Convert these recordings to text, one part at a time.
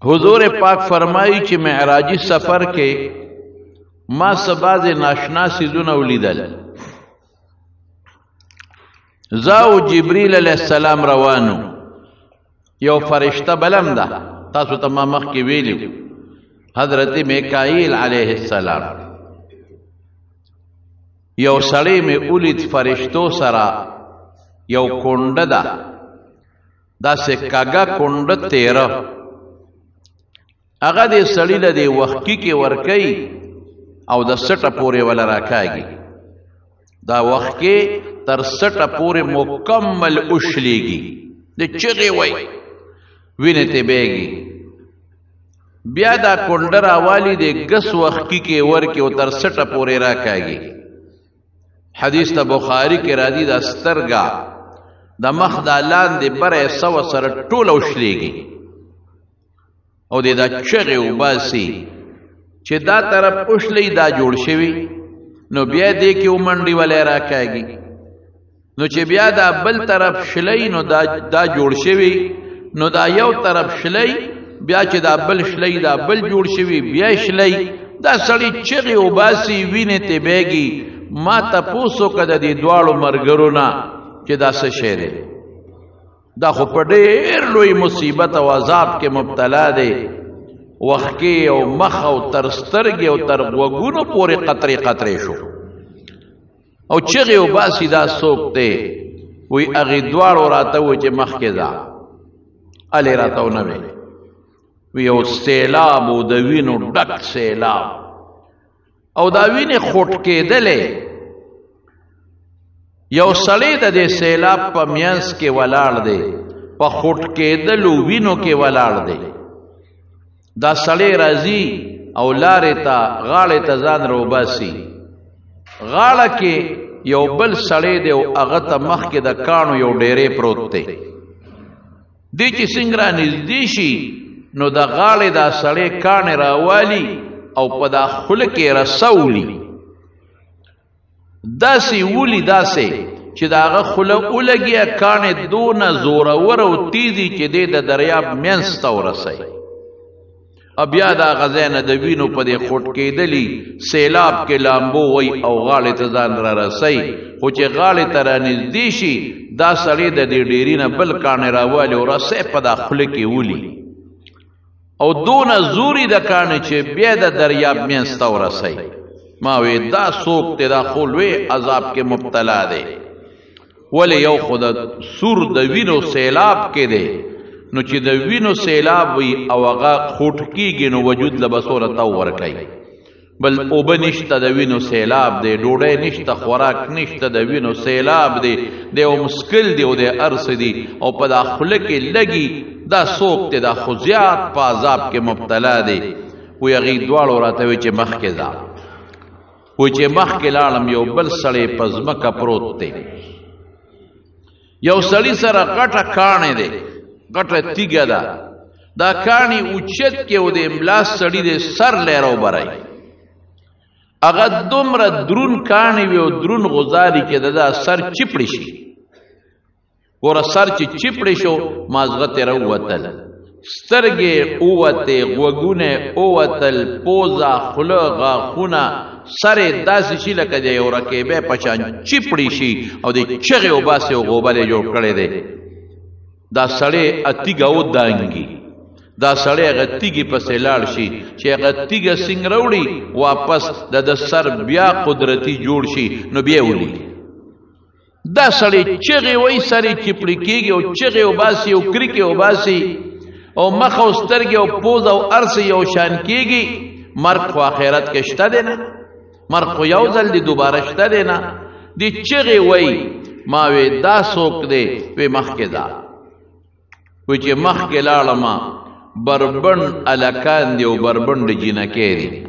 حضور پاک فرمایي چې معراجي سفر کې ما سباز ناشنا سيزونه ولیدل. زاو جبريل عليه السلام روانو، یو فرشتہ بلم ده، تاسو ته ما مخکې ویلو حضرت میکائیل علیه السلام. یو سړی مې ولید فرشتو سره، یو کونډه ده، داسې کږه کونډه تیره، هغه دې سړي له دې وښکي کې ورکوي او د سټه پورې وله راکاږي. دا وښکې تر سټه پورې مکمل اوشلیږي، د چغې وی وینې ته بیږي. بیا دا کونډه راوالي د ګس وښکي کې ورکي او تر سټه پورې راکاږي. حدیث ته بخاري کې راځي دا سترګه د مخ دا لاندې بره سوه سره ټوله اوشلیږي او د دا چغې وباسي چې دا طرف اوشلی دا جوړ شوي، نو بیا دې کې ومنډي ولی راکاږي، نو چې بیا دا بل طرف شلی نو دا جوړ شوي، نو دا یو طرف شلی، بیا چې دا بل شلی دا بل جوړ شوي بیا شلی. دا سړی چغې وباسي وینې ته بیږي. ما تپوس وکړه د دې دواړو ملګرو نه چې دا څه شی دی، دا خو په ډېر لوی مصیبت او عذاب کې مبتلا دی. وښکې او مخ او تر سترګې او تر غوږونو پورې قطرې قطرې شو او چغې وباسي دا څوک دی؟ وی هغې دواړو راته وویل چې مخکې ځه. هلې راته ونه ویل، وی یو سیلاب و د وینو ډک سیلاب او دا وینې خوټ کېدلې. یو سړی د دې سیلاب په منځ کې ولاړ دی، په خوټ کېدلو وینو کې ولاړ دی. دا سړی راځي او لارې ته غاړې ته ځان راوباسي. غاړه کې یو بل سړی دی او هغه ته مخکې د کاڼو یو ډیری پروت دی. دی چې څنګه رانږدې شي نو د غاړې دا سړی کاڼې راوالي او په دا خوله کې رسولي، داسې ولي داسې چې د هغه خوله ولګي، کاڼې دونه زورور او تیزي چې دی د دریاب منځ ته ورسوي. بیا دا غځی نه د وینو په دې خوټ کېدلي سیلاب کې لامبو وی او غاړې ته ځان را رسوي. خو چې غاړې ته رانږدې شي دا سړی د دې ډېري نه بل کاڼې راوالي او رسۍ په دا خوله کې ولي او دونه زوري د کاڼې چې بیا د دریاب منځ ته ورسوي. ما وی دا څوک دی؟ دا خو لوی عذاب کې مبتلا دی. ولې یو خو د سور د وینو سیلاب کې دی، نو چې د وینو سیلاب وي او هغه خوټ کېږي نو وجود له به څومره تو ورکوي. بل اوبه نشته، د وینو سیلاب دی، ډوډۍ نشته، خوراک نشته، د وینو سیلاب دی، د یو مسکل دی او د ارس دی او په دا خوله کې لګي. دا څوک دی؟ دا خو زیات په عذاب کې مبتلا دی. وی هغې دواړو راته وی چې مخکې ځه. وی چې مخکې لاړم یو بل سړی په ځمکه پروت دی، یو سړي سره غټه کاڼې دی، غټه تیږه ده. دا کاڼي اوچت کې او د املاس سړي د سر لیرو برای. هغه دومره درون کاڼي وي او درون غزاري کې د دا سر چپړې شي. ګوره سر چې چپړې شو مازغه ترې راووتل، سترګې ووتې، غوږونه ووتل، پوزه، خوله، غاښونه، سر یې داسې شي لکه د یو رکیبې په شان چپړې شي او د چغې وباسي او غوبل یې جوړ کړی دی. دا سړی اتیږه ودانګي، دا سړی هغه تیږې پسې لاړ شي چې هغه تیږه څنګه راوړي واپس د سر بیا قدرتي جوړ شي نو بیا ولي. دا سړی چغې وایي، سر یې چپړې کېږي او چغې وباسي او کرکې وباسي او مخ او سترګې او پوز او ارس یو شان کېږي. مرګ خو آخرت کې شته دی نه، مرګ خو یو ځل دی، دوباره شته دی نه. دی چغې وایي. ما وی دا څوک دی؟ وی مخکې ځه. وی چې مخکې لاړمه بربنډ الکان دی او بربنډ جینکې دی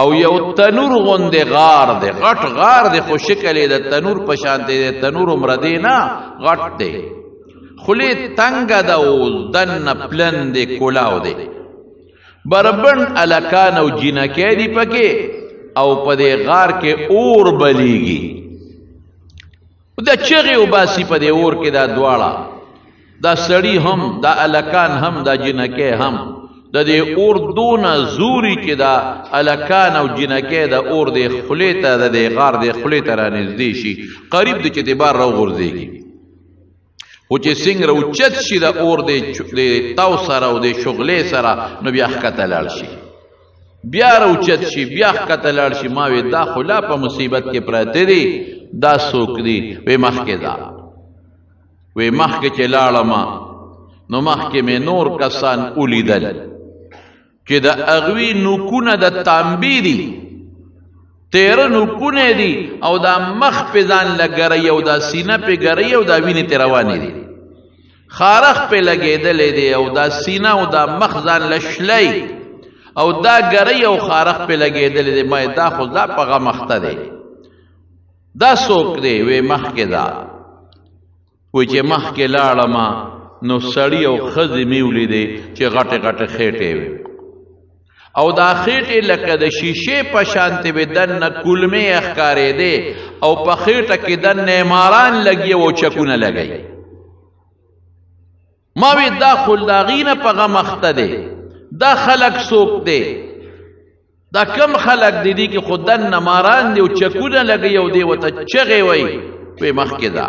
او یو تنور غوندې غار دی، غټ غار دی، خو شکل یې د تنور په شان دی، د تنور عمره دی نه، غټ دی، خولې تنګه ده او دننه پلن دی، کولاو دی. بربنډ الکان او جینکې دی پکې او په دې غار کې اور بلیږي. دا چغې وباسي په دې اور کې دا دواړه. دا سړی هم دا الکان هم دا جنکې هم د دې اور دونه زوري چې دا الکان او جنکې د اور د خولې ته د دې غار د خولې ته رانږدې شي قریب د چې د بار راوغورځېږي خو چې څنګه راوچت شي د اور د تاو سره او د شغلې سره نو بیا ښکته لاړ شي بیا راوچت شي بیا ښکته لاړ شي ما وی دا خو لا په مصیبت کې پراته دي دا څوک دي وی مخکې دا وی مخکې چې لاړم نو مخکې مې نور کسان ولیدل چې د اغوی نوکونه د تانبې دي تیره نوکونه دي او دا مخ پې ځان لګروي او دا سینه پې ګروي او دا وینې ترې روانې دي خارخ پې لګېدلی دی او دا سینه او دا مخ ځان لشلی او دا ګروي او خارخ پې لګېدلی دی ما دا خو دا په غم اخته دی دا څوک دی وی مخکې دا وی چې مخکې لاړم نو سړي او ښځې مې ولیدې چې غټې غټې خېټې وي او دا خېټې لکه د شیشې په شانتې وې دننه کولمې ښکارېدې او په خېټه کې دننه ماران لګي او چکونه لګي ما وی دا خو د هغې نه په غم اخته دی دا خلک څوک دی دا کم خلک دی دي کې خو دننه ماران دي او چکونه لګي او دی ورته چغې وایي وی مخکې دا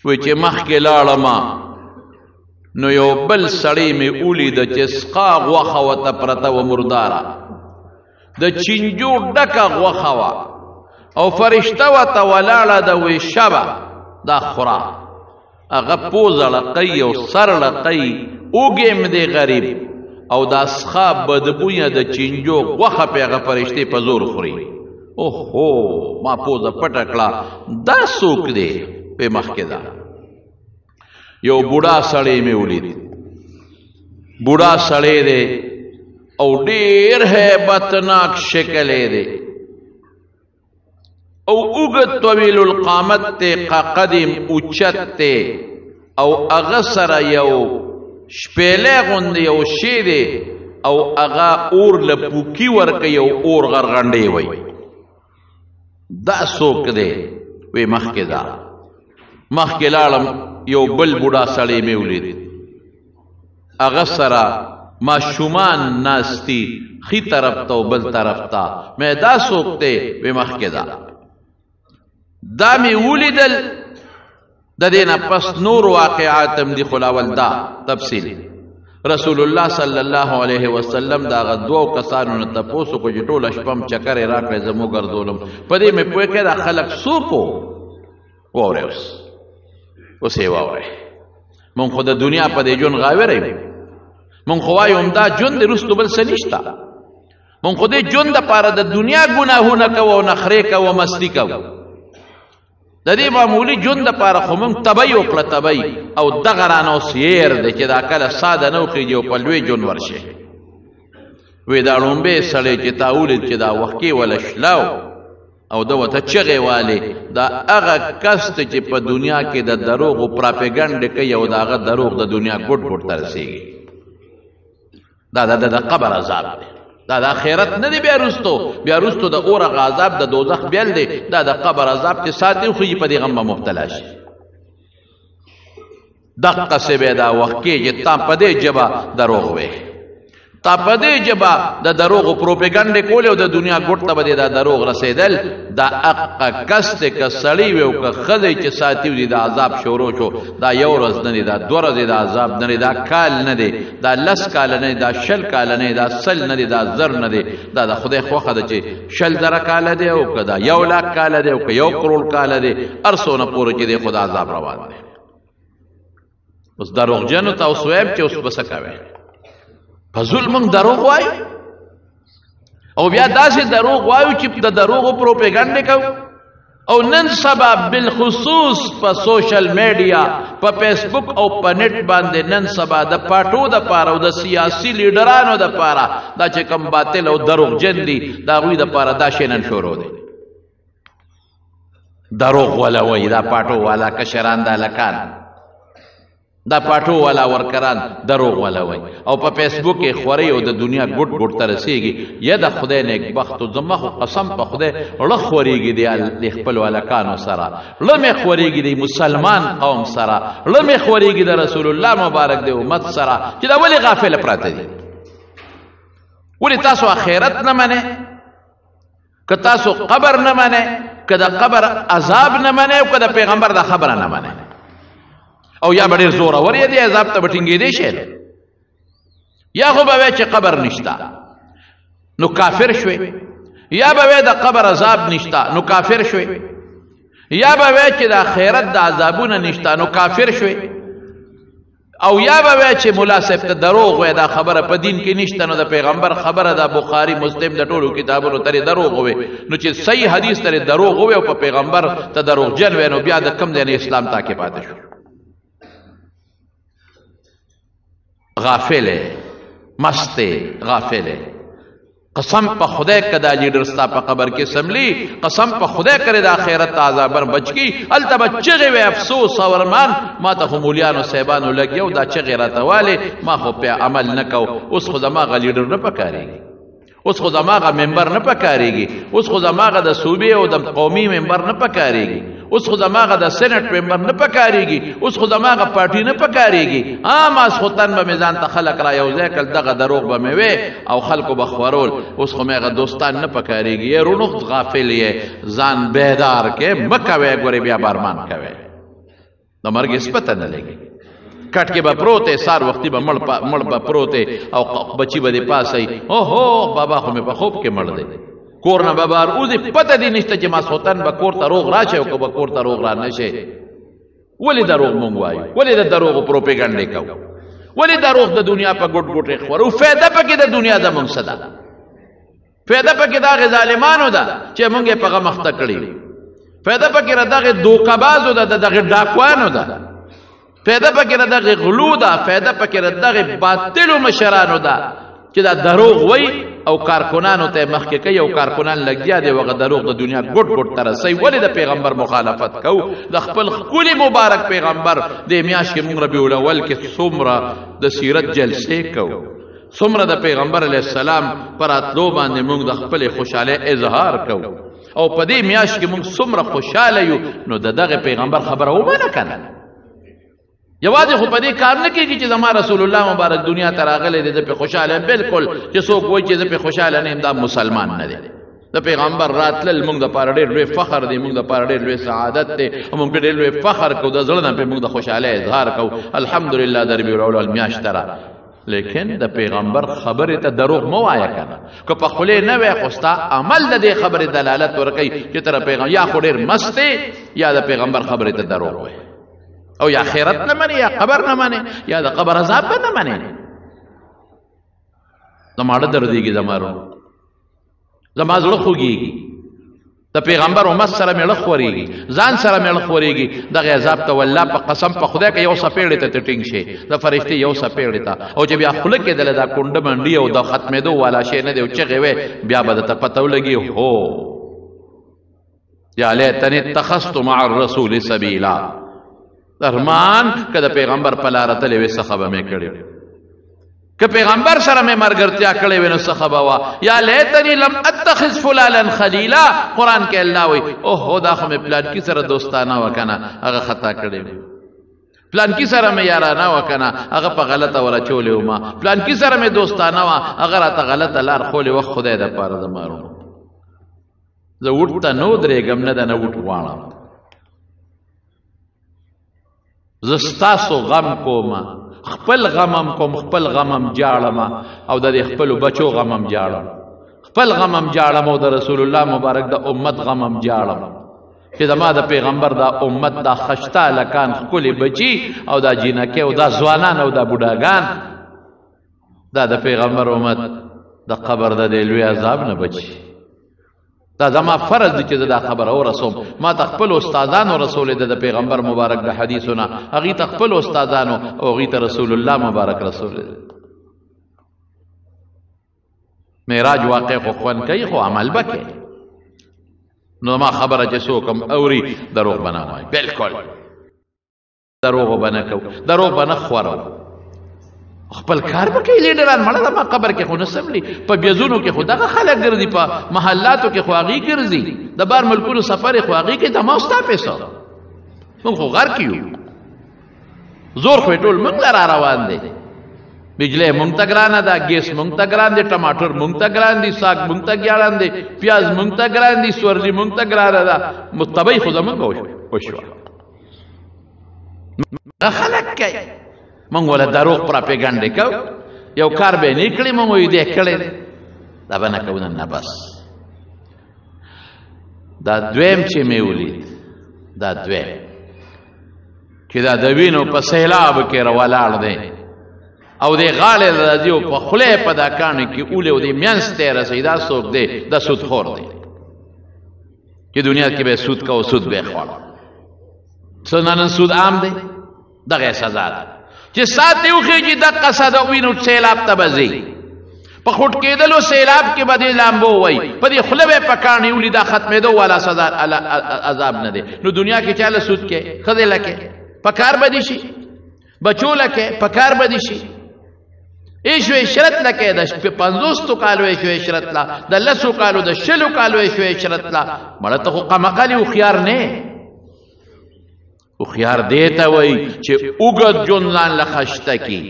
وی چې مخکې لاړم نو یو بل سړی مې ولیده چې سقا غوښه ورته پرته وه مرداره د چینجو ډکه غوښه وه او فرشته ورته ولاړه ده وی شبه دا خوره هغه پوزه لقی او سر لقی اوږې م دی غریب او دا سخا بدبویه د چینجو غوښه پې هغه فرشتې په زور خوري اوهو ما پوزه پټه کړه دا څوک دی پې مخکې ده یو بوډا سړی مې ولید بوډا سړی دی او ډېر هیبتناک شکل یې دی او اوږد طویل القامت دی قدم اوچت دی او هغه سره یو شپیلی غوندې یو شی دی او هغه اور له پوکي ورکوي او اور غرغنډې وی دا څوک دی وی مخکې ده مخکې لاړم یو بل بوډا سړی مې ولید هغه سره ماشومان ناستی ښي طرف ته او بل طرف ته مې دا څوک دی وی مخکې ده دا مې ولیدل د دې نه پس نور واقعات هم دي خو اول دا تفصیل رسول الله صلی الله علیه وسلم د هغه دوو کسانو نه تپوس وکړو چې ټوله شپه م چکر یې راکړی زه مو ګرځولم په دې مې پوه کړې دا خلک څوک وو واورئ اوس یې واورئ مونږ خو د دنیا په دې ژوند غاوره یو مونږ خو وایو همدا ژوند دی وروستو بل څه نشته مونږ خو دې ژوند دپاره د دنیا ګناهونه کوو او نخرې کوو او مستي کوو د دې معمولي ژوند دپاره خو مونږ تبی وکړه تبی او دغه رانه اوس هیر دی چې دا کله ساده نه وخېږي او په لوی ژوند ورشي وی دا ړومبی سړی چې تا ولید چې دا وښکې وله شلاو او ده ورته چغې والې دا هغه کس دی چې په دنیا کې د دروغو پراپیګنډې کوي او د هغه دروغ د دنیا ګوټ ګوټ ته رسېږي دا د قبر عذاب دی دا د آخرت نه دی بیا وروستو د اور هغه عذاب د دوزخ بیل دی دا د قبر عذاب چې ساتي وخېږي په دې غم به مبتلا شي دقسې به دا وښکې چې تا په دې ژبه دروغ وې تا په دې ژبه د دروغو پروپیګنډې کولې او د دنیا ګوټ ته به دې دا دروغ رسېدل دا هغه کس دی که سړی وي او که ښځی چې ساتي وي د عذاب شروع شو دا یو ورځ نه دی دا دوه ورځې د عذاب نه دی دا کال نه دی دا 10 کاله نه دی دا 20 کاله نه دی دا 100 نه دی دا 1000 نه دی دا د خدای خوښه ده چې 20,000 کاله دی او که دا 1,00,000 کاله دی او که 1 کروڑ کاله دی هر څونه پورې چې دی خو د عذاب روان دی اوس دروغجنو ته اوس ویم چې اوس به څه کوئ په ظلم موږ دروغ وایو او بیا داسې دروغ وایو چې د دروغو پروپیګنډې کوو او نن سبا بالخصوص په سوشل میډیا په فیسبوک او په نیټ باندې نن سبا د پاټو دپاره او د سیاسي لیډرانو دپاره دا چې کوم باطل او دروغجن دي د هغوی دپاره دا شی نن شروع دی دروغ والا وایي دا پاټو والا کشران دا هلکان دا پاټو والا ورکران دروغ والا وای او په فیسبوک کې خوري او د دنیا ګډ ګډ ته رسیږي یا د خدای نیک بخت او زما خو قسم په خدای ړه خوريږي د خپل ولکانو سره ړه مې خوريږي د مسلمان قوم سره ړه مې خوريږي د رسول الله مبارک د امت سره چې دا ولې غافل پراته دي ولې تاسو آخرت نه منئ که تاسو قبر نه منئ که د قبر عذاب نه منئ او که د پیغمبر د خبره نه منئ او یا به ډېر زورور یې دی عذاب ته به ټینګېدی شئ یا خو به وی چې قبر نشته نو کافر شوې یا به وی د قبر عذاب نشته نو کافر شوې یا به وی چې د آخرت د عذابونه نشته نو کافر شوې او یا به وی چې ملا صاحب ته دروغ وی دا خبره په دین کې نشته نو د پیغمبر خبره د بخاري مسلم د ټولو کتابونو ترې دروغ وی نو چې صحیح حدیث ترې دروغ وی او په پیغمبر ته دروغجن وی نو بیا د کم دی اسلام تا کې پاتې شو غافل مست غافل قسم په خدای کدا لیډر ستا په قبر کې سملی قسم په خدای کرے د آخرت عذابر بچ کی الته بچغه وی افسوس او ارمان ما ته مولیانو صاحبانو لګیو دا چغه راتواله ما خو په عمل نکاو اوس خو دماغه لیډر نه پکاريږي اوس خو دماغه ممبر نه پکاريږي اوس خو دماغه د صوبې او د قومي ممبر نه پکاريږي اوس خو دماغه د سېنات ممبر نه پکاريږي اوس خو دماغه پارټي نه پکاريږي عام اس خوتن به میزان ته خلق را یو ځای کل دغه دروغ به مې وي او خلکو بخورول اوس خو مېغه دوستان نه پکاريږي رونو غافل یې ځان بیدار کې مکوي ګوري بیا بارمان کوي د مرګ سپته نه لګي کټ کې به پروته سار وختي به مړ به پروته او بچي به دې پاسي او هو بابا خو مې په خوب کې مړ دی کور نه ببار اوزي پته دي نشته چې ما سوتن به کور ته روغ راشه او به کور ته روغ را نشي ولې دروغ مونږ وایو ولې د دروغ پروپاګاندا کوو ولې دروغ د دنیا په ګډ ګډ خورو فایده پکې د دنیا د مونږ صدا فایده پکې د ظالمانو ده چې مونږه په غمخته کړی فایده پکې دغه دوکبازو ده دغه ډاکوانو ده فایده پکې دغه غلو ده فایده پکې دغه باطلو مشرانو ده چې دا دروغ وای او کارکنانو ته مخکې کوي او کارکنان لګیا دی وغه دروغ د دنیا ګډ ګډ تر سي ولې د پیغمبر مخالفت کو د خپل کلی مبارک پیغمبر د میاش کې مونږ ربیع الاول کې څومره د سیرت جلسې کو څومره د پیغمبر علی السلام پر اتلو باندې مونږ د خپل خوشاله اظهار کو او په دې میاش کې مونږ څومره خوشاله یو نو دغه پیغمبر خبره ومنه کنه یوازې خو په دې کار نه کېږي چې زما رسول الله مبارک دنیا ته راغلی دی د په خوشاله بالکل چې څوک وایي چې د په خوشاله نه دا مسلمان نه دی د پیغمبر راتلل موږ د پاره ډېر لوی فخر دی موږ د پاره ډېر لوی سعادت دی موږ ډېر لوی فخر کو د زړه نه په موږ د خوشاله اظهار کو الحمدلله د ربیع الاول میاشت را لیکن د پیغمبر خبره ته دروغ مو وایا کنه که په خله نه وای خوستا عمل د دې خبره دلالت ورکي چې تر پیغمبر یا خو ډېر مست یا د پیغمبر خبره ته دروغ وای او یا خیرت نه منی یا قبر نه منی یا د قبر عذاب نه منی زماړه دردېږي زمارو زما زړه خوږېږي د پیغمبر امت سره مې زړه خورېږي ځان سره مې زړه خورېږي دغه عذاب ته والله په قسم په خدای که یو څپېړې ته ټینګ شي د فرشتې یو څپېړې ته او چې بیا خوله کېدله دا کونډه منډي او د ختمېدو والا شی نه دی او چغې وې بیا به درته پته ولګي هو یا لیتنی اتخذت مع الرسول سبیلا ارمان که د پیغمبر په لاره تللی وې څه خبه مې کړې که پیغمبر سره مې ملګرتیا کړې وې نو څه خبه وه یا لیتنی لم اتخذ فلانا خلیلا قرآن کې الله وایي اوهو دا خو مې پلانکي سره دوستانه وه که نه هغه خطا کړې وې پلانکي سره مې یارانه وه که نه هغه په غلطه وراچولې وما پلانکي سره مې دوستانه وه هغه راته غلطه لار ښولې وه خدای دپاره زمارو زه وټ ته نو درېږم نه ده نه وټ غواړم زه ستاسو غم کوم خپل غمم کوم خپل غمم جاړم او د خپلو بچو غمم جاړم خپل غمم جاړم او د رسول الله مبارک د امت غمم جاړم چې زما د پیغمبر دا امت دا خشته لکان ښکلي بچي او دا جینکې او دا ځوانان او دا بوډاګان دا د پیغمبر امت د قبر د دې لوی عذاب نه بچي دا زما فرض دی چې دا خبر او رسوم ما تخپل استادانو رسول د پیغمبر مبارک د حدیثونه هغه تخپل استادانو او هغه رسول الله مبارک رسول معراج واقع خو خوان کوي خو عمل بکې نو ما خبره چې څوک اوري دروغ بنامای بالکل دروغ به نه کوو دروغ به نه خورو خپل کار به کوي لیډران مړه ده ما قبر کې خو نه سملي په بیزونو کې خو دغه خلک ګرځي په محلاتو کې خو هغې ګرځي د بار ملکونو سفر خو هغې کې د ما ستا پیسه موږ خو غر کې یو زور خو ټول موږ له را روان دی بجلی مونږ ته ګرانه ده ګیس مونږ ته ګران دی ټماټر مونږ ته ګران دي ساګ مونږ ته ګران دی پیاز مونږ ته ګران دي سورلي مونږ ته ګرانه ده متبۍ خو زمونږ وشوه دا خلک کوي مونږ وله دروغ پراپیګنډې کوو یو کار به یې نه کړي مونږ وایو دی کړی دی دا به نه کوو نه بس دا دویم چې مې ولید دا دویم چې دا د وینو په سیلاب کې ولاړ دی او دی غاړې راځي او په خولې په دا کاڼي کې اولې او دی منځ ته رسوي دا څوک دی دا سودخور دی چې دنیا کې به سود کوو سود به یې خوړو څه نن سود عام دی دغه سزا ده چې سات یې وخېږي دقه سزا وینو سیلاب ته به ځي په خوټ کېدلو سیلاب کې به دې لامبو وایي په دې خوله به یې په کاڼي اولي دا ختمېدو والا سزا عذاب نه دی نو دنیا کې چاله سود کې ښځې له کې په کار به دي شي بچو له کې په کار به دي شي ایشو عشرت لکه د 50 کالو ایشو عشرت لا د 10 کالو د 60 کالو ایشو عشرت لا مړه ته خو قمقلی او خيار نه او خيار دیتا وای چې اوګد جون ځان لخشته کی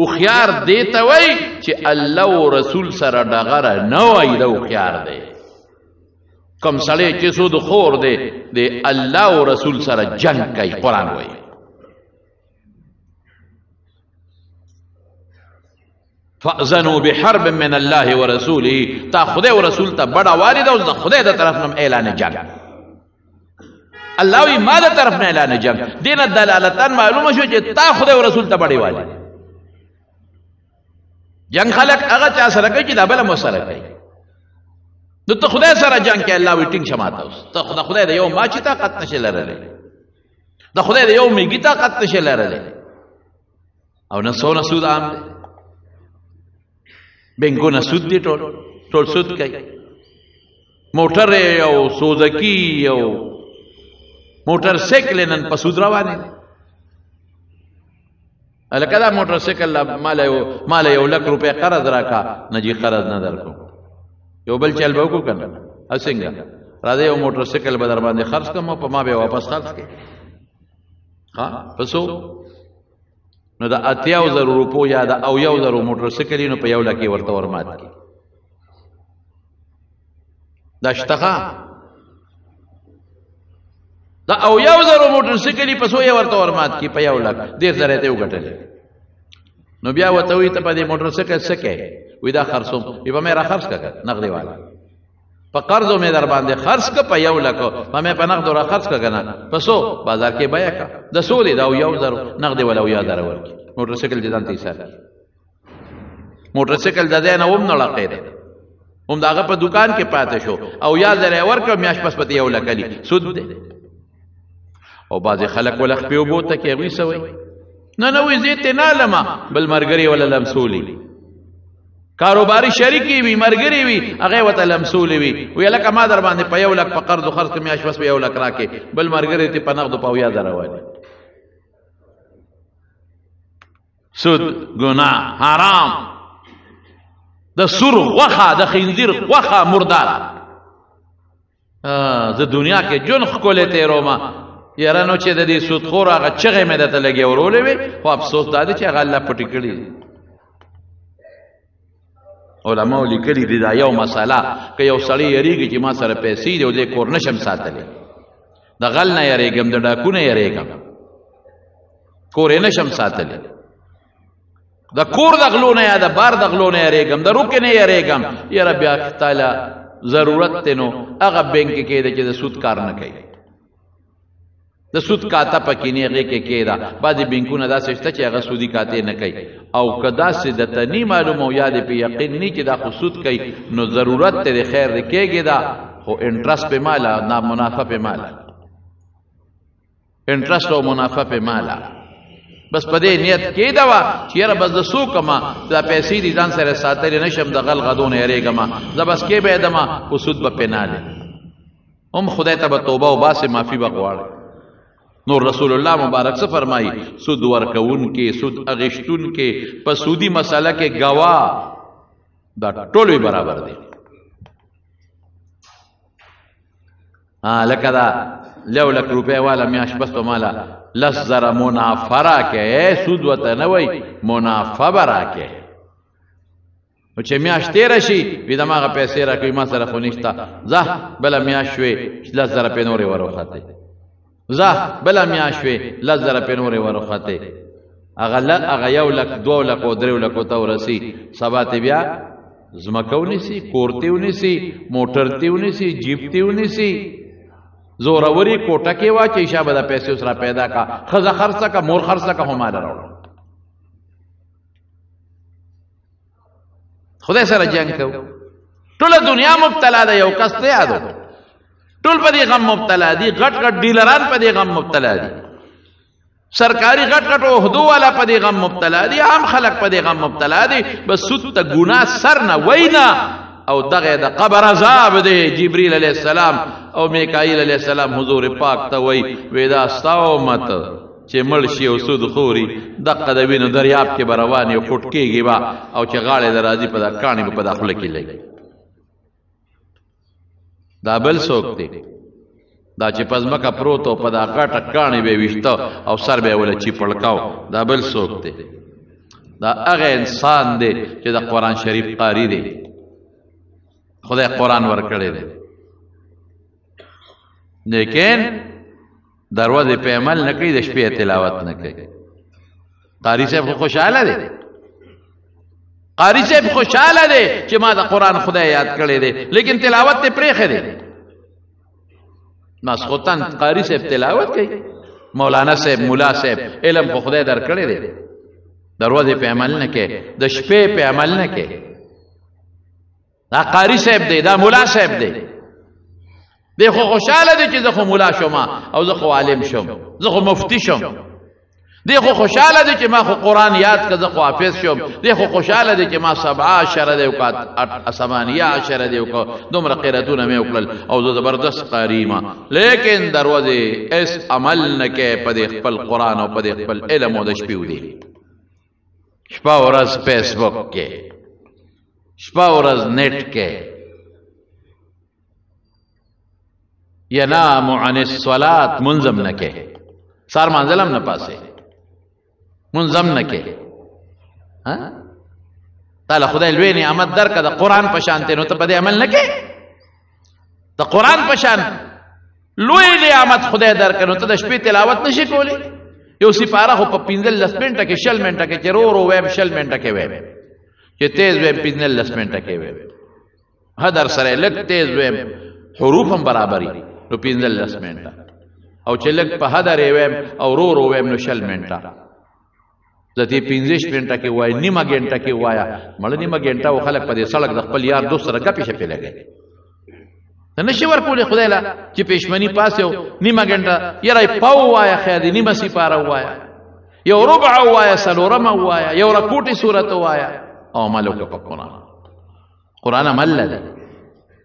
او خيار دیتا وای چې الله او رسول سره ډغره نه وای دا او خيار دی کم سړی چې سود خور دی د الله او رسول سره جنگ کوي قران وای فأذنوا بحرب من الله ورسوله تا خدای او رسول ته بڑا وارد او خدای د طرف نم اعلان جنگ الله وی ما د طرف نه اعلان جنگ دین دلالتن معلومه شو چې تا خدای او رسول ته بڑی والی جنگ خلق هغه چا سره کوي چې دا بل مو سره کوي نو ته خدای سره جنگ کې الله وی ټینګ شماته اوس ته خدای د یو ما چې طاقت نشه لرلې د خدای د یو میګی طاقت نشه لرلې او نه سونه سود عام دی بینګونه سود دي ټول سود کوي موټر او سوزکی او موټر سایکل نن په سود روانه الکه دا موټر سایکل مال یو لک روپے قرض راکا نه جی قرض نه درکو یو بل چل به کو کنه اسنګ راځي یو موټر سایکل به در باندې خرڅ کوم په ما به واپس خرڅ کړي ها پسو نو دا 80,000 روپو یا دا 1,000 موټر سایکل نو په یو لکه ورته ورمات کی دا شتخه دا 1,000 موټر سایکل په سو یو ورته ورمات کی په یو لکه ډیر زره ته وګټل نو بیا وته وي ته په دې موټر سایکل سکه وې دا خرڅوم په مې را خرڅ کړه نقدي والا په قرضو مې در باندې خرڅ ک په یو لکه په مې په نقد را خرڅ کړه پسو بازار کې بیا کا د سو دي دا 1,000 نقدي ولا 1,000 ورکی موټر سایکل دې ځان تیسه موټر سایکل د دې نه ووم نه لقیره هم داغه په دکان کې پاتې شو او 1,000 ورکړ میاش پس پته یو لکلی سود دی او بعض خلک ولخ په وبوته کې وی سوي نه وی زیته نه لما بل مرګري ولا لمسولي کاروباري شریکی وی مرګري وی هغه وته لمسولي وی لکه ما در باندې په یو لک په قرض خرڅ کې میاش پس په یو لک راکې بل مرګري ته په نقد په 1,000 رواني سود ګناه حرام د سور غوخه د خنزیر غوخه مردار د دنیا کې جون خولې ته روما یارانو چې د دې سود خور هغه چغې مې دته لګي ورولې وي خو افسوس دا دی چې هغه الله پټی کړی علماء لیکلي دي دا یو مسله که یو سړی یریږي چې ما سره پیسې دی او دې کور نشم ساتلی د غل نه یریږم د ډاکو نه یریږم کور یې نشم ساتلی د کور د غلو نه یا د بار د غلو نه یریږم د روکې نه یریږم یاره بیا تعالی ضرورت دی نو هغه بینک کې دی چې د سود کار نه کوي د سود کاته پکې نه هغې کې کېده بعضې بینکونه داسې شته چې هغه سودي کاتې نه کوي او که داسې درته نی معلوم او یا دې په یقین نی چې دا خو سود کوي نو ضرورت دی د خیر دی کېږي دا خو انټرسټ پې ماله نه منافع پې ماله انټرسټ او منافع پې ماله بس په دې نیت کېده وه چې یاره بس د څو کما دا پیسې دي ځان سره ساتلی نشم د غل غدو نه یېرېږم زه بس کې به یدمه خو سود به پې نه دی هم خدای ته به توبه وباسې معافي به غواړې نور رسول الله مبارک سے فرمائی سود ورکون کے سود اغشتون کے پس سودی مسئلہ کے گواہ دا ټول برابر دی لکه دا لو لک روپے والا میاش بس تو مالا 10,000 منافع راکې سود وته نه وای منافع راکې او چې میاش تیر شي وی دماغه پیسې راکوي ما سره خو نشته زه بل میاش شوي 10,000 په نورې وروخته زه بل میاش شوي 10,000 په نورې وروخته هغه 1 لک 2 لک او 3 لک ته ورسی سبا ته بیا زمکونی سي کورتیونی سي موټرتیونی سي جیپتیونی سي زوروري کوټه کې وا چې شابه د پیسې سره پیدا کا خزه خرڅه کا مور خرڅه کا هم راوړ خدای سره جنگ کو ټول دنیا مبتلا ده یو کس ته یادو ټول په دې غم مبتلا دي غټ غټ ډیلران په دې غم مبتلا دي سرکاري غټ غټ عہدو والا په دې غم مبتلا دي عام خلک په دې غم مبتلا دي بس سود ته ګناه سر نه وینا او دغه د قبر عذاب دی جبريل علیہ السلام او میکائیل علیہ السلام حضور پاک ته وی ودا استاو مت چې مړ شي او سود خوري دغه د وینو دریاب کې بروان یو فټ کېږي با او چې غاړه درازي په کانی په داخله کې لګي دا بل څوک دی دا چې پزمکه پروت او په دا غټه کانی به وشته او سر به ولا چی پړکاو دا بل څوک دی دا هغه انسان دی چې د قران شریف قاری دی خدای قرآن ورکړی دی لیکن دروازه په عمل نه کوي د شپې تلاوت نه کوي قاری صاحب خوشاله دی قاری صاحب خوشاله دی چې ما د قرآن خدای یاد کړی دی لیکن تلاوت ته پرېښی دی ماسخوتن قاری صاحب تلاوت کوي مولانا صاحب مولا صاحب علم خو خدای در کړی دی دروازه په عمل نه کوي د شپې په عمل نه کوي دا قاری صاحب دی دا مولا صاحب دی دی خو خوشحاله دی چې زه خو مولا شم او زه خو عالم شم زه خو مفتی شم دی خو خوشحاله دی چې ما خو قرآن یاد که زه خو حافظ شم دی خو خوشحاله دی چې ما 17 دی وکړه 18 دی وکړه دومره قرتونه مې وکړل او زه زبردست قاری ما لیکن دروازې اس عمل نه کوي په دې خپل قرآن او په دې خپل علم او د شپې ودی شپه ورځ فیسبوک کې شپه ورځ نیټ کې ینام عن الصلاة منظم نه کې سار منزلم نه پاسه منظم نه کې ها تعالی خدای لوی نعمت درکړه د قران په شان ته نو ته په دې عمل نه کې د قران په شان لوی نعمت خدای درکړه نو ته د شپې تلاوت نشي کولی یو سپاره خو په 15 منټه کې 60 منټه کې چرور ویب 60 منټه کې ویب چې تیز ویم 15 منټه کې ویم هدر سره لګ تیز ویم حروف هم برابرۍ نو 15 منټه او چې لګ په هدر ویم او رو ویم نو 60 منټه ځکه 15 منټه کې وای نیمه غنټه کې وایا مړ نیمه غنټه او خلک په دې سړک د خپل یار دوست سره غپې شپې لګي نه شي ورکولې خدای لا چې پېشمنی پاسو نیمه غنټه یاره پاو وایا خیر نیمه سی پاره وایا یو ربع وایا سلورم وایا یو رکوټي صورت وایا او ملک په قرآن عمل لده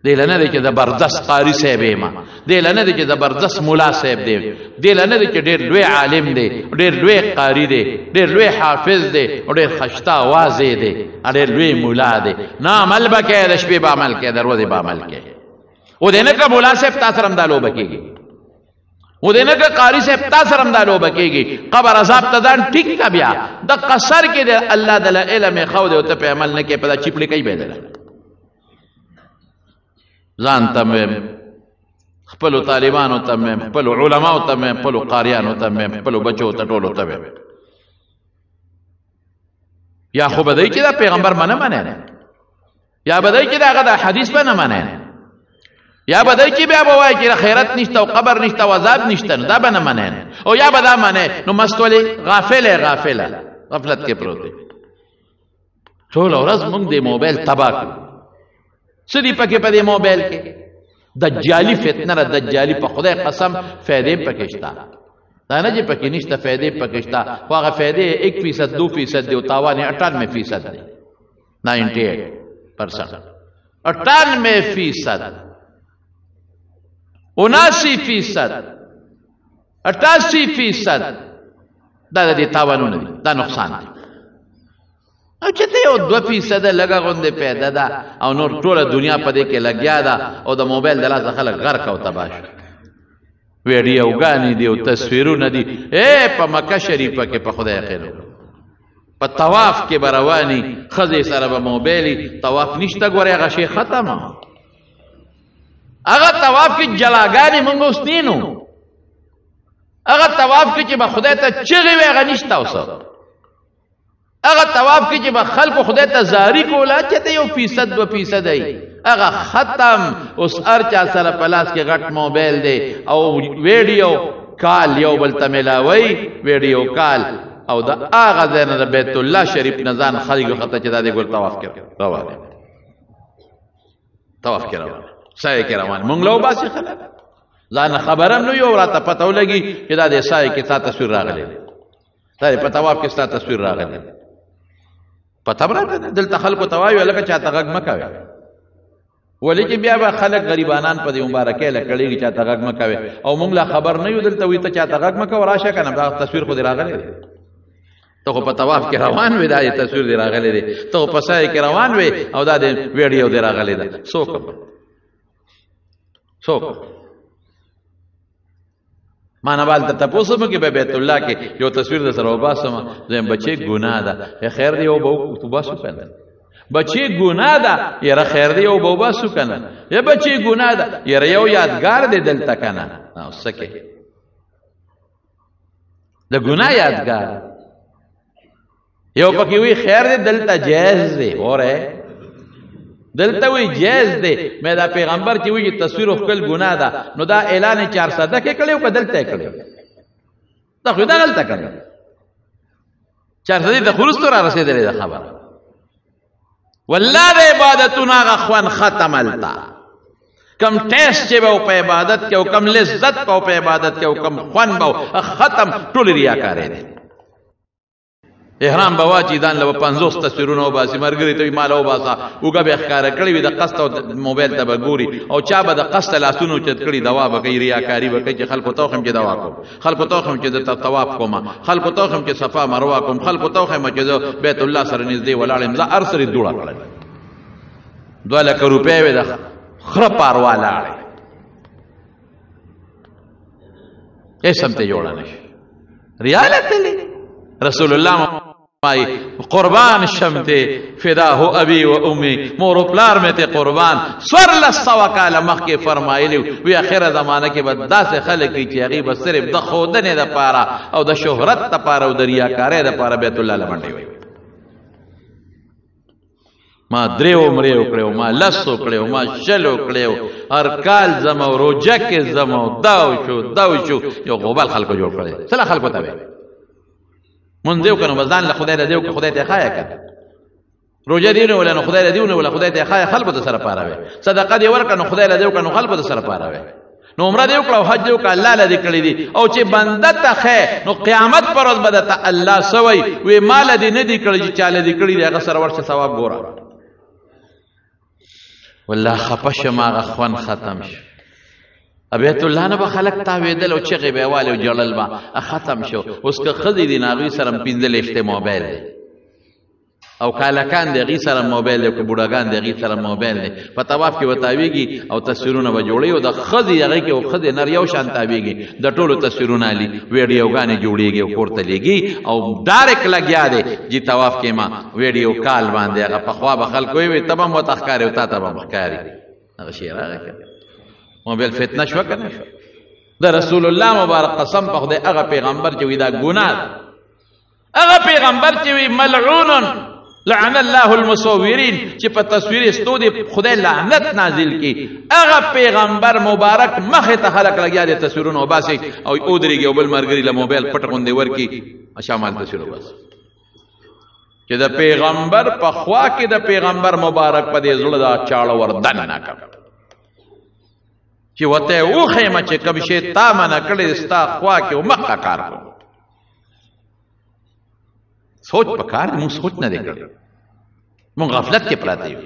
دی لنه دی چې زبردست قاری صاحب ما دی لنه دی چې زبردست مولا صاحب دی دی لنه دی چې ډېر لوی عالم دی ډېر لوی قاری دی ډېر لوی حافظ دی او ډېر خشته आवाज دی ډېر لوی مولا دی نه عمل بکې د شپې به عمل کې دروازه به عمل کې و دې نه که مولا صاحب تاسو رم دالو بکېږي و دې نه که قاری صاحب تاسو رم دالو بکېږي قبر عذاب ته ځان ټیک کا بیا د قصر کې د الله د علم خو دې او ته په عمل نه کې په چپلې کوي به ده ځان ته خپل طالبانو ته خپل علماو ته خپل قاریانو ته خپل بچو ته ټولو ته یا خو بدای چې دا پیغمبر منه یا بدای چې دا غدا حدیث به نه منه یا بدای چې بیا به وای چې خیرت نشته او قبر نشته او عذاب نشته دا به نه منه او یا به دا منه نو مستولی غافله غفلت کې پروت دی ټول ورځ موږ د موبایل تباہ سدی پکې په دې موبایل کې دجالی فتنه را دجالی په خدای قسم فائدې پکې شته دا نه چې پکې نشته فائدې پکې شته خو هغه فائدې 1% 2% دی او تاوان 98% دی 98% 98% 79% 88% دا د دې تاوانونه دي، دا نقصان دی. او چې ته یو 2% لږه غوندې پیدا ده او نور ټوله دنیا په دې کې لګیا ده او د موبایل د لاسه خلک غرق او تباه شو. ویډیوګانې دي او تصویرونه دي. په مکه شریفه کې په خدای خیر په طواف کې به رواني ښځې سره به موبایل طواف نشته. ګورې هغه شی ختمه. هغه طواف کې جلاګانې مونږ اوس نینو. هغه طواف کې چې به خدای ته چغې وي هغه نشته اوس. هغه طواف کې چې به خلکو خدای ته زاری کوله چې ته 1% 2% دی هغه ختم. اوس هر چا سره په لاس کې غټ موبایل دی او ویډیو کال یو بل ته ملاوي. ویډیو کال او دا هغه ځای نه د بیت الله شریف نه ځان خلکو خطه چې دا دی ګور طواف کې روان دی. طواف کې روان سایه کې روان مونږ له باسي خلک ځان خبرم نو یو راته پته ولګي چې دا د سایه کې تا تصویر راغلی دی. دا په طواف کې ستا تصویر راغلی دی. پته راته دلته خلکو ته وایو لکه چاته غږ مه کوئ. ولې چې بیا به خلک غریبانان په دې مبارکۍ له کړېږي چاته غږ مه کوئ او موږ لا خبر نه یو دلته وایي ته چاته غږ مه کوه راشه که نه دا تصویر خو دې راغلی دی. ته خو په طواف کې روان وې دا تصویر دې راغلی دی. ته خو په سایه کې روان وې او دا د ویډیو دې راغلی ده. څوک ما نه بال ته تپوس مو کې په بیت الله کې یو تصویر د سره وباسم زم بچي ګناه ده خیر دی او بو تو باسو کنه بچي ګناه ده یره خیر دی او بو باسو کنه یا بچي ګناه ده یره یو یادګار دی دلته کنه او سکه د ګناه یادګار یو پکې وی خیر دی دلته جائز دی اوره دلته وی جائز دی. مې دا پیغمبر چې وی تصویر خپل ګناه ده نو دا اعلان 400 کې کړو که دلته کړو؟ دا خو دا غلطه کړو. 400 د خلوص را رسیدلې ده خبر. والله د عبادتونه غخوان ختم التا کم ټیسټ چې به په عبادت کې او کم لذت په عبادت کې او کم خوان به ختم ټول ریاکارې دي. احرام بواچی دان له 50 تصویرونه وباسي مرګري ته مال وباسا وګه به ښکارا کړی وي د قصد او موبایل ته بګوري او چا به د قصد لاسونو چت کړی دوا به کوي ریاکاری به کوي چې خلکو توخم چې دوا کوم خلکو توخم چې د طواف کوم خلکو توخم چې صفا مروه کوم خلکو توخم چې بیت الله سره نږدې ولاړم ز ارسري دوړه کړل 2 لک روپے وي د خره پارواله اسم ته جوړ نه شي ریالت رسول الله قربان شمته فداه ابي و امي مور پلار میں تے قربان سور لسوا کال مخ کے فرمایلی وی اخر زمانہ کے بعد داسه خلق کی چیغي بس صرف د خودنه د پارا او د شهرت د پارا او د ریاکارې د پارا بیت الله لمنډي وي. ما دریو مریو کړو ما لسو کړو ما شلو کړو هر کال زمو روجه کې زمو داو شو یو غوبل خلکو جوړ کړی سلا خلکو ته من دیو کنو بزدان لخدای را دیو که خدای ته خوایا کن روجه دیونه ولا نو خدای را دیونه ولا خدای ته خوایا خلکو ته سره پاروي صدقه دی ورکنو خدای را دیو کنو خلکو ته سره پاروي نو عمره دیو کړه حج دیو که الله لدی کړی دی او چې بنده ته خې نو قیامت پر ورځ بدته الله سوی وی مال دی نه دی کړی چې چاله دی کړی دی هغه سره ورشه ثواب ګوره والله خپش ما غخوان ختم شو بیت الله نه به خلق تاویدل او چغې به والو جړل با ختم شو. اوس که خزي دي ناغي سره پینځل اشته موبایل دی او کالکان دی غي سره موبایل دی بوډاګان دی غي سره موبایل دی په طواف کې وتاویږي او تصویرونه به جوړي او د خزي هغه کې او خزي نر یو شان تاویږي د ټولو تصویرونه علي ویډیوګانې جوړيږي او کوړته لګي او ډایرک لګیا دی چې طواف کې ما ویډیو کال باندې هغه په خوا به خلک وي تمام متخکاری او تا ته به مخکاری هغه شی راغی موبایل فتنه شو کنه شو د رسول الله مبارک قسم په خدای هغه پیغمبر چې وی دا ګناه هغه پیغمبر چې وی ملعون لعن الله المصورین چې په تصویر استودي خدای لعنت نازل کی هغه پیغمبر مبارک مخه ته خلق لګیا دي تصویرونه وباسي او اودريږي او بل مرګري له موبایل پټ غوندي ورکی شامل تصویر وباسي چې د پیغمبر په خوا کې د پیغمبر مبارک په دې زړه دا چاړه وردن نه کړ چې وته اوخه ما چې کب شي تا منه کړي ستا خوا کې مخه کار کو سوچ پکار مو سوچ نه دی کړی مون غفلت کې پراته یو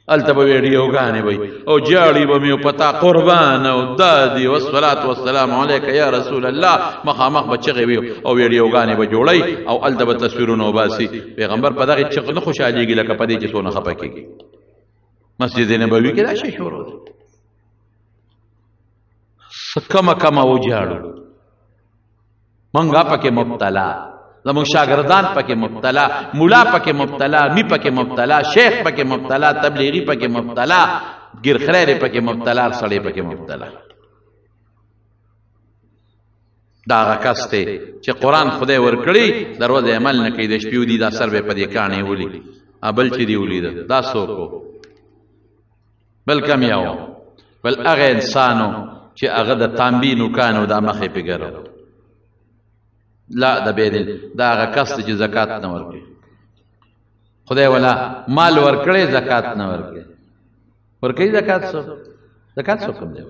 هلته به ویډیوګانې وي او جاړي به مې پتا قربان او دادي والصلاة والسلام علیک یا رسول الله مخامخ به چغې وي او ویډیوګانې به جوړی او هلته به تصویرونه وباسي پیغمبر په دغې چغ نه خوشحالېږي لکه په دې چې څونه خفه کېږي مسجد نبوي کې دا شی شروع دی کمه وجاړو منګه پکې مبتلا زموږ شاګردان پکې مبتلا مولا پکې مبتلا می پکې مبتلا شیخ پکې مبتلا تبلیغی پکې مبتلا ګرخړې پکې مبتلا سړی پکې مبتلا دا غکس ته چې قران خدای ورکړي دروازه عمل نه کوي د شپې دی دا سر به پدې کانه ولي ابل چې دی ولید دا سوکو بل کم یاو بل هغه انسانو چې هغه د تانبی نوکانو دا مخې پیګرو لا د بیدل دا هغه کس چې زکات نه ورکړي خدای ولا مال ورکړي زکات نه ورکړي زکات څو کوم دی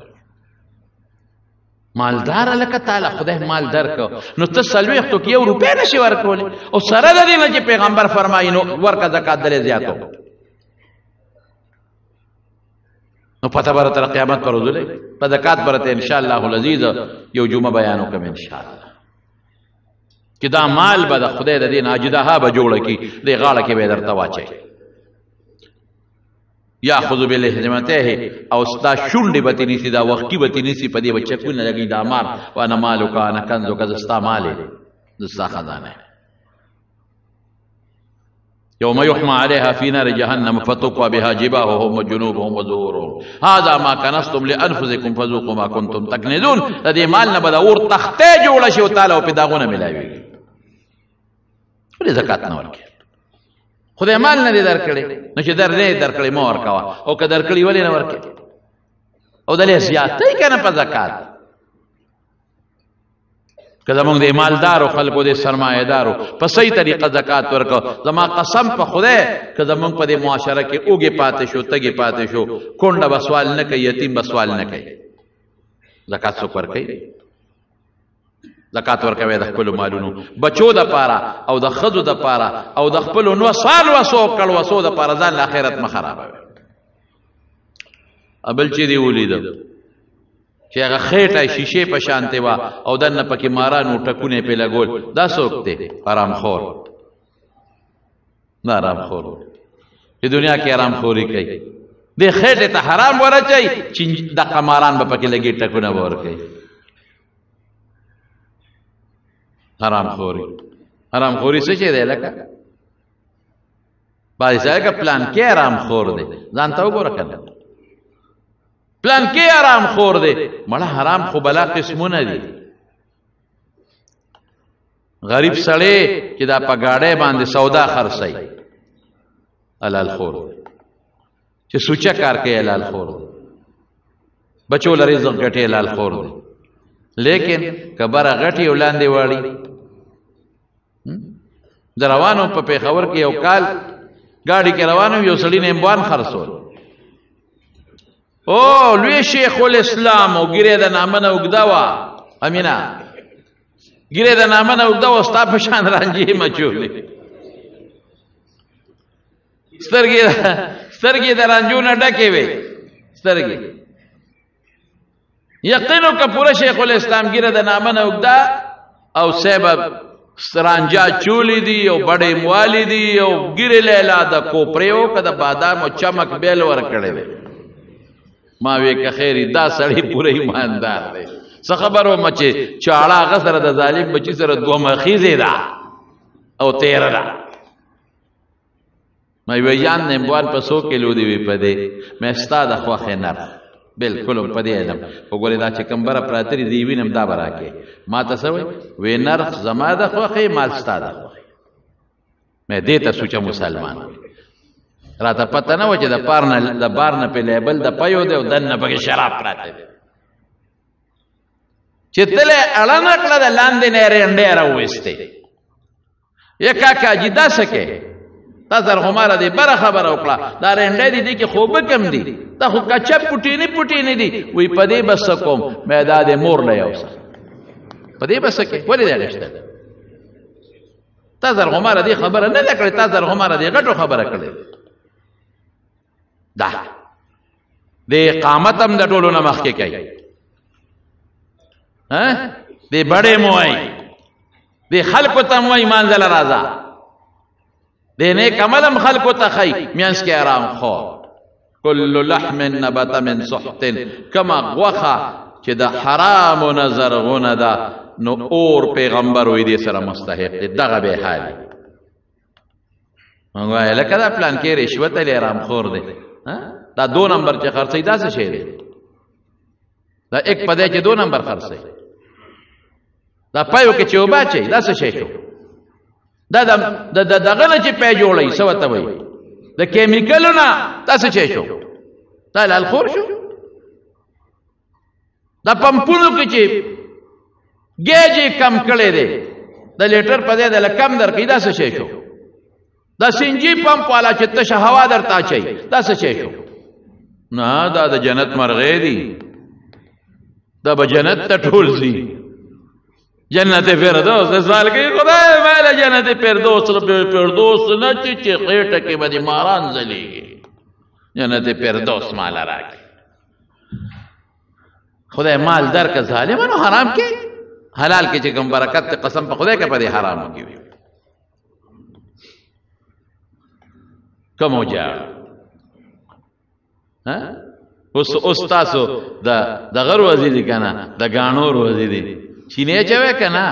مالدار لکه تعالی خدای مال درکو نو ته سلويختو کې 1 روپیا نشي ورکول او سره د دې نه چې پیغمبر فرمایي نو ورکه زکات دلې زیاتو نو پته بر تر قیامت پر ورځ په زکات برته ان شاء الله العزیز یو جمعه بیانو کوم ان شاء الله چې دا مال به د خدای د دین اجدها به جوړ کی د غاړه کې به درته واچي یاخذ بالهمته او ستا شونډې به تنیسي دا وختي به تنیسي په دې به چکونه لګي دا مار وانا مالک انا کنزو کزستا مالې دستا خزانه يوم يحمى عليها في نار جهنم فتقوى بها جباههم وجنوبهم وظهورهم هذا ما كنستم لانفسكم فذوقوا ما كنتم تكنزون دې مال نه به اور تختې جوړ شي او تعالی او په داغونه ملاوي ولې زکات نه ورکړي خدای مال نه درکړي نو چې درکړي مو ورکوا او که درکړي ولې نه ورکړي او دلې زیاتې کنه په زکات که زمونږ د مالدارو خلکو د سرمایه‌دارو په صحیح طریقه زکات ورکو زما قسم په خدای که زمونږ په دې معاشره کې اوګې پاتې شو تګې پاتې شو کونډه به سوال نه کوي یتیم به سوال نه کوي زکات څوک ورکوي زکات ورکوي د خپلو مالونو بچو د پاره او د ښځو د پاره او د خپلو نو سوال وسو کړ وسو د پاره ځان له آخرت مه خرابوي بل چې دی ولیدم چې هغه خېټه شیشې په شانته وا او دنه پکې مارانو ټکونه په لګول دا څوک دی حرام خور نه حرام خور په دنیا کې حرام خوري کوي د خېټه ته حرام ورچي چې د قماران په پکې لګي ټکونه ور کوي حرام خوري څه شي دی لکه باندې ځکه پلان کې حرام خور دی ځان ته وګوره کنه پلان کې حرام خور دی مړه حرام خو بلا قسمونه دي غریب سړی چې دا په گاډۍ باندې سودا خرڅي حلال خور چې سوچا کار کوي حلال خور بچو لري رزق ګټي حلال خور دی لیکن کبره غټي ولاندې واړي دروانو په پیښور کې یو کال گاډي کې روانو یو سړی نه امبوان خرڅول او لوی شیخ الاسلام او ګیره د نامه نه وګداوا امینا ګیره د نامه نه وګداوا ستا په شان رانجی مچولې سترګې د رانجو نه ډکې وي سترګې یقینو که پورا شیخ الاسلام ګیره د نامه نه وګدا او سبب سرانجا چولی دی او بڑے موالی دی او ګیره لیلا د کوپریو کده بادام او چمک بیل ور کړي وي ما وی که خیری دا سړی پوره ایماندار دی څه خبرو مچې چاړه غسر د ظالم بچی سره دوه مخیزه ده او تیر ده ما وی یان نه بوان په 100 کیلو دی وی پدې مې استاد خوخه نر بالکل پدې علم وګوره دا چې کمبره پراتری دی وینم دا براکه ما تاسو وی نر زما د خوخه مال استاد مې دې ته سوچ مسلمان راته پته نه و چې د بارنه په لیبل د پيو دی او دنه پکې شراب پراته دي چې تله اړه کړه د لاندې نه رنډه راوېسته یکا کاجی دا سکه تاسو هماره دې بر خبر وکړه دا رنډه دي کې خوب کم دي دا خو کچا پټینی دي وی پدې بس کوم مې دا دې مور نه یوسه پدې بس کې ولې دا نشته تاسو هماره دې خبره نه کړې تاسو هماره دې غټو خبره کړې دا د اقامت هم د ټولو نه مخکې کوي د بڑے موای د خلکو ته هم وایي مانځه له راځه د نیک عمل هم خلکو ته ښایي میانځ کې ارام خور کل لحم نبت من سحت کما غوښه چې د حرامو نه زرغونه ده نو اور پیغمبر وایي دې سره مستحق دی دغه به حال موږ وایو لکه دا پلان کې رشوت دی ارام خور دی دا 2 نمبر چې خرڅوي دا څه شی دی دا ایک په دی چې 2 نمبر خرڅوي دا پایو کې چې اوبه اچوي دا څه شی شو دا دغه نه چې پی جوړوي څه ورته وایي د کیمیکلو نه دا څه شی شو دا لالخور شو دا پمپونو کې چې ګیج یې کم کړی دی د لیټر په دی د کم درکوي دا څه شی شو دا سینجی پمپ والا چې تشه هوا درته اچوي دا څه شی شو نه دا د جنت مرغې دي دا به جنت ته ټول ځي جنت فردوس د سوال کوي خدای ماله جنت فردوس نه چې خېټه کې به د ماران ځلیږي جنت فردوس ماله راکړي خدای مال درکه ظالمانو حرام کې حلال کې چې کوم برکت ته قسم په خدای کې په دې حرامو کې وي کوم وجه اوس تاسو د غر وزي دي کنه د غانور وزي دي چینه چوي کنه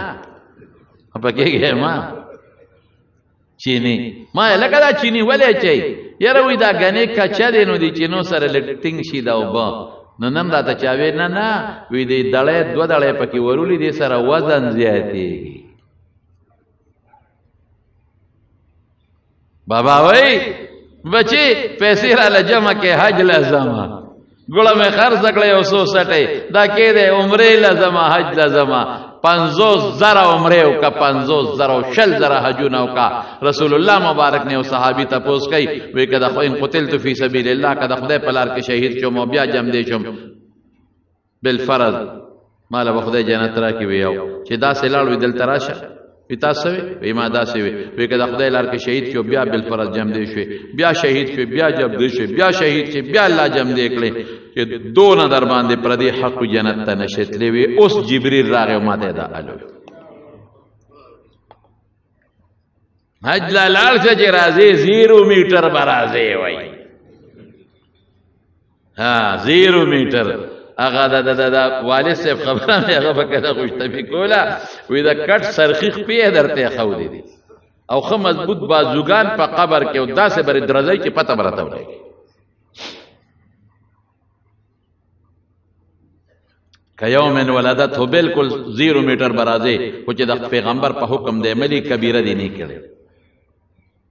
په کېږي ما چینه ما لکه دا چینه ولې چي یره وې دا غنې کچا دي نو دي چینو سره لټینګ شي دا وبا نو نن راته چاوي نه وې دې دړې 2 دړې پکې ورولې دي سره وزن زیاتېږي بابا وای بچي پیسې را لجمع کې حج لازمه ګوړه مې خرڅ کړې او 160 دا کې دې عمره لازمه حج لازمه 50,000 عمره او کا 50,000 شل زره حجونه او کا رسول الله مبارک نے او صحابي تپوس کوي وې کده خو ان قتلت فی سبیل الله کده خدای په لار کې شهید شوم او بیا جام دې شوم بالفرض مال به خدای جنت را کې ویاو چې دا سلاړ وې دل تراشه پتا سوي وې ما دا سوي وې کده خدای لار کې شهید شو بیا بالفرض جام دې شو بیا شهید شو بیا جب دې شو بیا شهید شو بیا الله جام دې کړي چې دونه در باندې پر دې حق جنت ته نشتلې وي اوس جبريل راغی ماته دا الو حج لال چې راځي 0 میټر برازي وای ها 0 میټر هغه د والد صاحب خبره مې هغه په کده خوشتفي کوله وې دا کټ سرخیخ پیه درته خو دي او خه مضبوط بازوګان په قبر کې او داسې بر درځي چې پته برته ولګي کيوم ولادته بالکل 0 میټر برازه خو چې د پیغمبر په حکم دی ملي کبیره دی نه کړي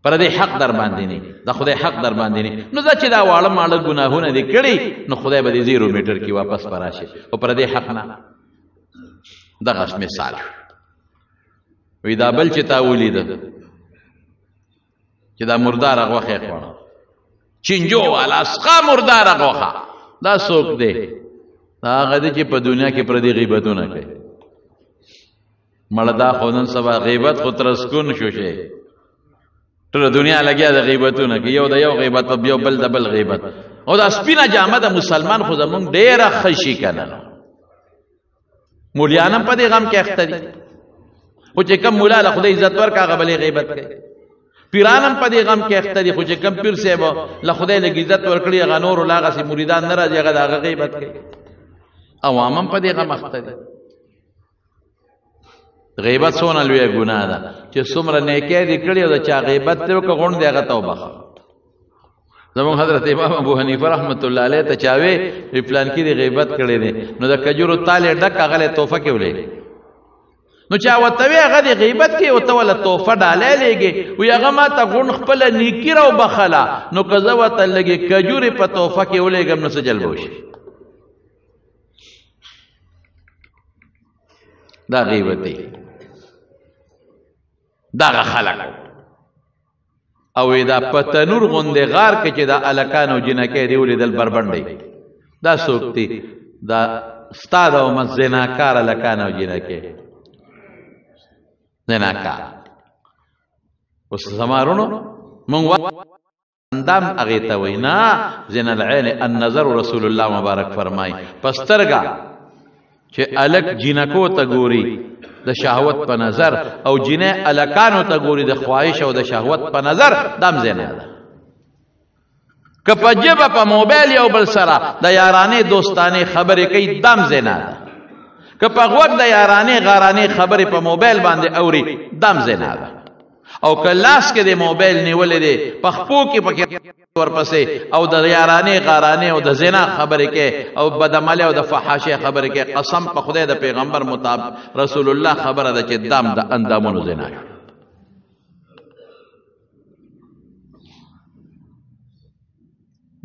پر دې حق در باندې نه د خدای حق در باندې نه نو چې دا واړه ماړه ګناهونه دي کړي نو خدای به دې 0 میټر کې واپس پراشه او پر دې حق نه دغه مثال وې دا بل چې تا ولید چې دا مردار غوخه خوړه چنجو والا اسقا مردار غوخه دا څوک دی دا غدي چې په دنیا کې پر دې غیبتونه کوي مړه دا خونن سبا غیبت خو ترسکون شو شي ټول دنیا لګیا د غیبتونه کې یو د یو غیبت په یو بل د بل غیبت او دا سپینا جامه د مسلمان خو زمونږ ډیره خشي کنه مولیانم په دې غم کې اخته دي خو چې کم مولا له خدای عزت ورکا غبلې غیبت کوي پیرانم په دې غم کې اخته دي خو چې کم پیر صاحب له خدای له عزت ورکړي غنور او لاغه سي مریدان ناراضي هغه د غیبت کوي عوامم په دې غم اخته دي غیبت سونه لوی ګناه ده چې څومره نیکي دي کړی او چا غیبت ته وکړون دی هغه توبه زمون حضرت امام ابو حنیفه رحمت الله علیه ته چاوي پلان کې دی غیبت کړی دی نو د کجورو تاله ډک هغه له توفه کې ولې نو چا وتوی هغه دی غیبت کې او ته ول توفه ډالې لګي وي هغه ما ته غون خپل نیکی راو بخلا نو کزه وته لګي کجوري په توفه کې ولېګم نو سجل بوشي دا غیبت دی دا خلق او دا پتنور غوندې غار کې چې دا الکانو جنکې دی ولې دل بربندې دا سوکتی دا استاد او مزناکار الکانو جنکې زناکار اوس زمارونو مونږ اندام هغې ته وایي نه زنا العین النظر رسول الله مبارک فرمایي په سترګه چې الک جینکو ته ګوري د شهوت په نظر او جینې الکانو ته ګوري د خواهش او د شهوت په نظر دام زنا ده که په جبه په موبایل یو بل سره د یارانې دوستانې خبرې کوي دام زنا ده که په غوږ د یارانې غارانې خبرې په موبایل باندې اوري دام زنا ده او که لاس کې د موبایل نیولې دی په خپو کې پکې ورپسې او د یارانې غارانې او د زنا خبرې کې او بدعملۍ او د فحاشۍ خبرې کې قسم په خدای د پیغمبر مطابق رسول الله خبره ده چې دام د اندامونو زنا شو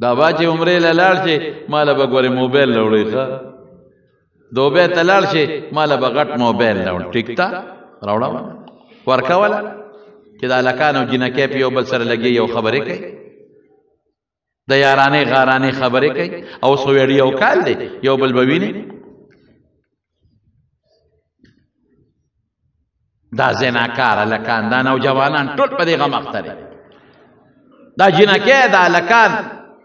دا با چې عمرې له لاړ شي ماله به ګورې موبایل راوړی ښه دوبۍ ته لاړ شي ماله به غټ موبایل راوړ ټیک ته راوړه ورکوله چې د هلکان او جینکۍ په یو بل سره لګي یو خبرې کوي د یارانې غارانې خبرې کوي او اوس خو یو کال دی یو بل به ویني دا زناکار هلکان دا نوجوانان ټول په دې غم اخته دي دا جینکۍ دا هلکان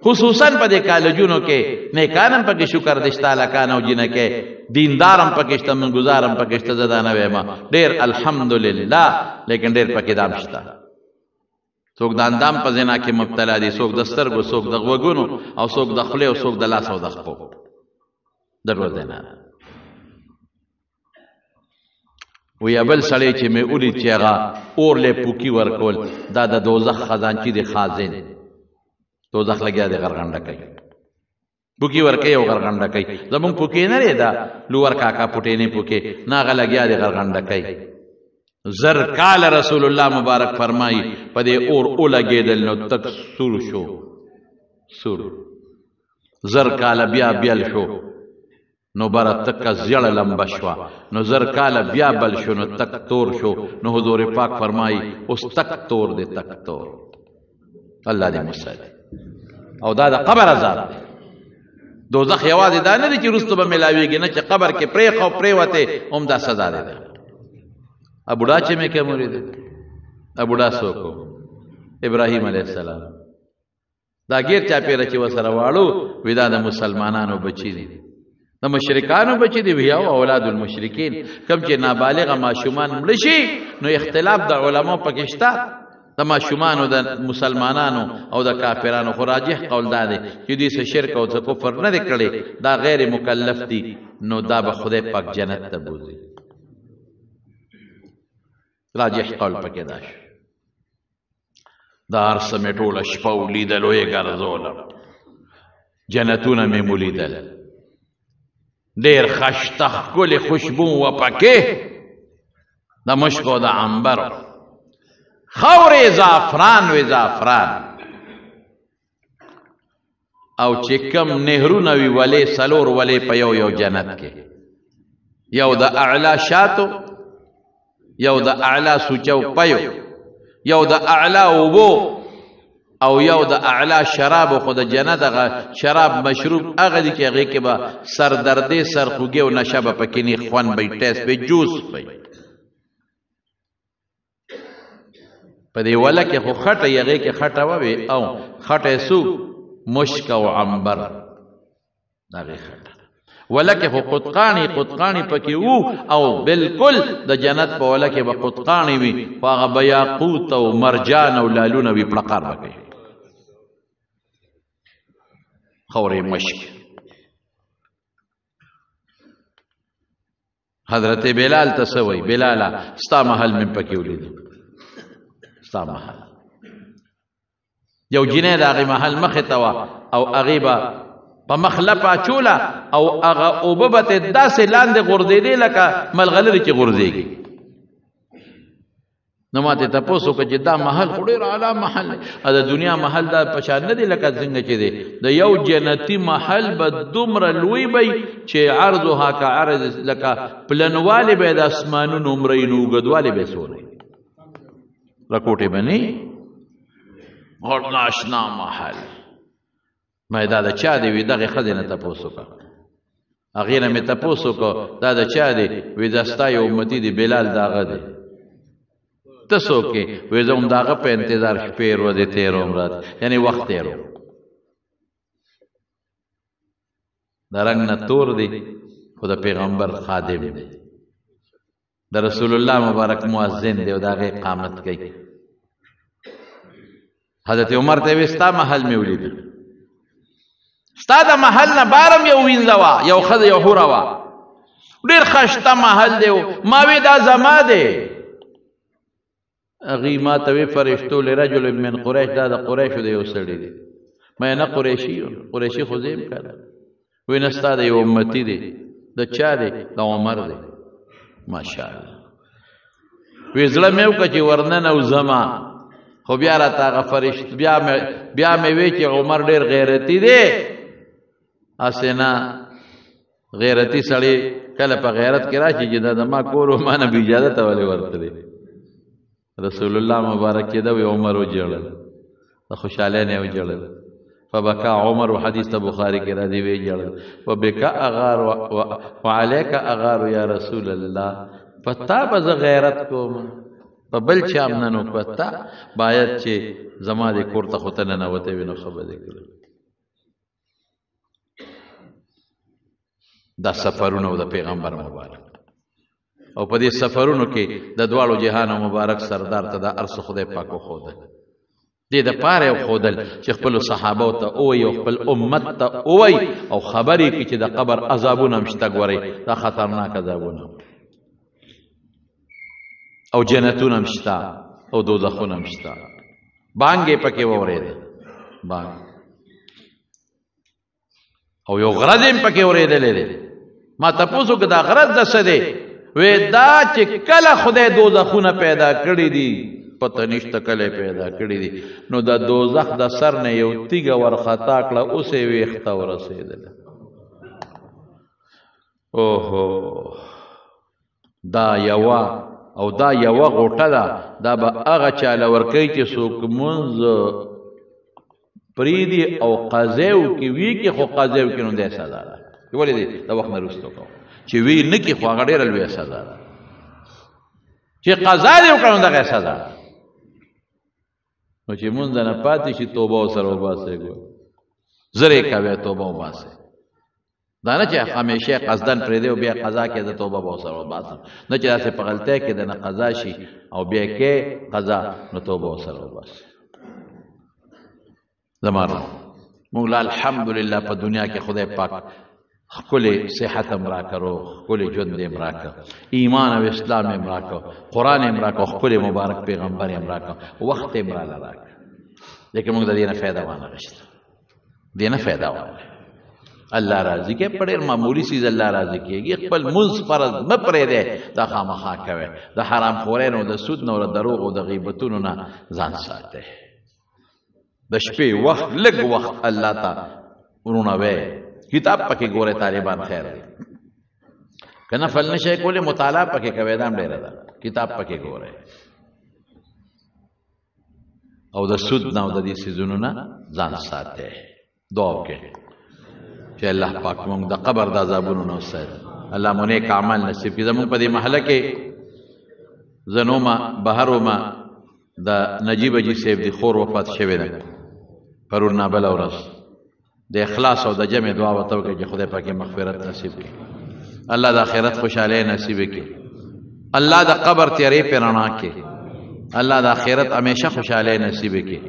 خصوصا په دې کالجونو کې نیکان هم پکې شکر دې شته هلکان او جینکۍ دیندار هم پکې شته منګزار هم پکې شته زه دا نه وایم ډېر الحمدلله لیکن ډېر پکې دام شته څوک د اندام په زنا کې مبتلا دي څوک د سترګو څوک د غوږونو او څوک د خولې او څوک د لاس او د خپو درو زنا وی بل سړی چې مې ولید چې هغه اورلې پوکي ورکول دا د دوزخ خزانچي د خازن دوزخ لګیا دی غرغنډه کوي پوکي ورکوي او غرغنډه کوي زمونږ پوکي نه دی دا لور کاکا پټېنې پوکي نه هغه لګیا دی غرغنډه کوي زر کال رسول الله مبارک فرمایي په دې اور ولګېدل نو تک سور شو سور زر کال بیا بیل شو نو بره تک زیړه لمبه شوه نو زر کال بیا بل شو نو تک تور شو نو حضور پاک فرمایي اوس تک تور دی تک تور الله دې مساعد او دا د قبر عذاب دی دوزخ یوازې دا نه دی چې وروسته به میلاویږي نه چې قبر کې پرېښه او پرېوتې هم دا سزا دی ابوډا چې مې کې مرید ابوډا څوک ابراهیم علیه السلام دا غیر چا پیره چې وسره واړو وی دا د مسلمانانو بچی دي د مشرکانو بچی دی وی او اولاد المشرکین کم چې نابالغ ماشومان مړ شي نو اختلاف د علماو پکې شته د ماشومانو د مسلمانانو او د کافرانو خو راجح قول دا دی چې دوی څه شرک او څه کفر نه دی کړی دا غیر مکلف دي نو دا به خدای پاک جنت ته بوځي راجح قول پکې دا شو دا هر څه مې ټوله شپه ولیدل ویې ګرځولم جنتونه مې ولیدل ډېر خشته ښکلې خوشبو وه پکې د مشک او د عنبرو خورې زعفران وې زعفران او چې کم نهرونه وي ولې څلور ولې په یو جنت کې یو د اعلی شاتو یو د اعلی سوچو پیو یو د اعلی اوبو او یو د اعلی شراب خو د جنت هغه شراب مشروب هغه دي چې هغې کې به سردردې سرخوږي او نشه به پکې نه خوند به ټیسټ به جوس به په دې وله کې خو خټه هغې کې خټه ووې او خټه سو مشک او عنبر د هغې خټه وله کې خو قطقاڼي پکې وو او بالکل د جنت په وله کې به قطقاڼي وي خو هغه به یاقوت او مرجان او لالونه وي پړقار به کوي خورې مشک حضرت بلال ته څه وایي بلاله ستا محل مې پکې ولیدو ستا محل یو جنۍ د هغې محل مخې ته وه او هغې به په مخ لپه اچوله او هغه اوبه به ترې داسې لاندې غورځېدې لکه ملغلرې چې غورځېږي نو ما ته تپوس وکړه چې دا محل خو ډېر اعلی محل دی د دنیا محل دا په شان نه دی لکه څنګه چې دی د یو جنتي محل به دومره لوی وی چې عرضها که عرض لکه پلنوالی به د اسمانونو عمرې نو اوږدوالی به څونه رکوټې به نه غټ ناشنا محل ما دا د چا دی وی دغې ښځې نه تپوس وکړه هغې نه مې تپوس وکړه دا د چا دی وی دا ستا یو امتي دی بلال د هغه دی ته څوک یې؟ وایي زه هم د هغه په انتظار شپې ورځې تېروم رات، یعنې وخت تېروم. د رنګ نه تور دی خو د پیغمبر خادم دی، د رسول الله مبارک مؤذن دی او د هغې اقامت کوي. حضرت عمر ته وی ستا محل مې ولید، ستا د محل نه بارم یو وینځه وه، یو ښځه یو حوره وه، ډېر ښایسته محل دی. ما وی دا زما دی. هغې ما ته وی فرشتو لرجل من قریش، دا د قریشو د یو سړي دی. ما نه قریشي یم، قریشي خو زه یم که نه. وی نه ستا د یو امتي دی. د چا دی؟ د عمر دی. ماشاءالله. وی زړه مې وکړه چې ورننوځمه، خو بیا راته هغه فرشت بیا مې وی چې عمر ډېر غیرتي دی. هسې نه غیرتي سړی کله په غیرت کې راشي چې دا د ما کور و ما نه بې اجازته ولې ورتلی. رسول الله مبارک کېده وی عمر وژړل، د خوشحالۍ نه یې وژړل. فبکا عمر و حدیث ته بخاري کې راځي وی ژړل. وبکا اغار وعلیک اغار یا رسول الله، پتا به زه غیرت کوم، په بل چا هم نه نو پتا باید چې زما دې کور ته خو ته ننوتې وي نو ښه به دې کړل. دا سفرونه د پیغمبر مبارک، او په دې سفرونو کې د دواړو جهانو مبارک سردار ته دا ارس خدای پاک وښودل. دې دپاره یې وښودل چې خپلو صحابو ته ووایي او خپل امت ته ووایي او خبر یې کړي چې د قبر عذابونه هم شته. ګورئ دا خطرناک عذابونه او جنتونه هم شته او دوزخونه هم شته. بانګ یې پکې واورېده، بانګ او یو غرض یې پکې اورېدلی دی. ما تپوس وکړه دا غرض د څه دی؟ وی دا چې کله خدای دوزخونه پیدا کړي دي، پته نشته کله پیدا کړي دي، نو د دوزخ د سر نه یو تیږه ورخطا کړه، اوس یې ویښته ورسېدله. اوهو دا یوه او دا یوه غوټه ده، دا به هغه چاله ورکوي چې څوک مونځ پرېږدي او قضا وکړي. وي کې خو قضا وکړي نو دی سزا ده. ولې دی د وخت نه وروسته کوم چې وی نه کړي خو هغه ډېره لویه سزا ده. چې قضا دې وکړه نو دغه سزا ده. نو چې مونځ نه پاتې شي توبه ورسره وباسئ. زر یې کوئ توبه وباسئ. دا نه چې همیشه قصدن پرېږدی او بیا قضا کې د توبه به ورسره وباسم، نه چې داسې په غلطۍ کې د نه قضا شي او بیا کې قضا، نو توبه ورسره وباسئ. زما رب موږ له الحمدلله په دنیا کې خدای پاک ښکلی صحت هم راکړو، ښکلی ژوند هم راکړه، ایمان او اسلام هم راکړه، قرآن هم راکړه، ښکلی مبارک پیغمبر هم راکړه، وخت هم راله راکړه. لیکن موږ د دې نه فایده وانخېسته، دې نه فایده وانخېسته. الله راضي کې په ډېر معمولي څیز الله راضي کېږي. خپل مونځ فرض مه پرېږدی، دا خامخا کوئ. د حرام خورۍ نه او د سود نه او د دروغ او د غیبتونو نه ځان ساتئ. د شپې وخت لږ وخت الله ته ورونوئ. کتاب پکې ګورئ، طالبان خیر دی. که نفل نشئ کولی مطالعه پکې کوئ، دا هم ډېره ده. کتاب پکې ګورئ او د سود نه او د دې څیزونو نه ځان ساتئ. دعا وکړئ چې الله پاک موږ د قبر د عذابونو نه وساتي. الله مو نیک عمل نصیب کړي. زموږ په دې محله کې زنومه بهرومه د نجیب اجي صاحب د خور وفات شوې ده پرون نابله ورځ. د اخلاص او د جمع دعا ورته وکړئ چې خدای پاک یې مغفرت نصیب کړي، الله د آخرت خوشحالۍ نصیب کړي، الله د قبر تیارې پې رڼا کړي، الله د آخرت همیشه خوشحالۍ نصیب کړي.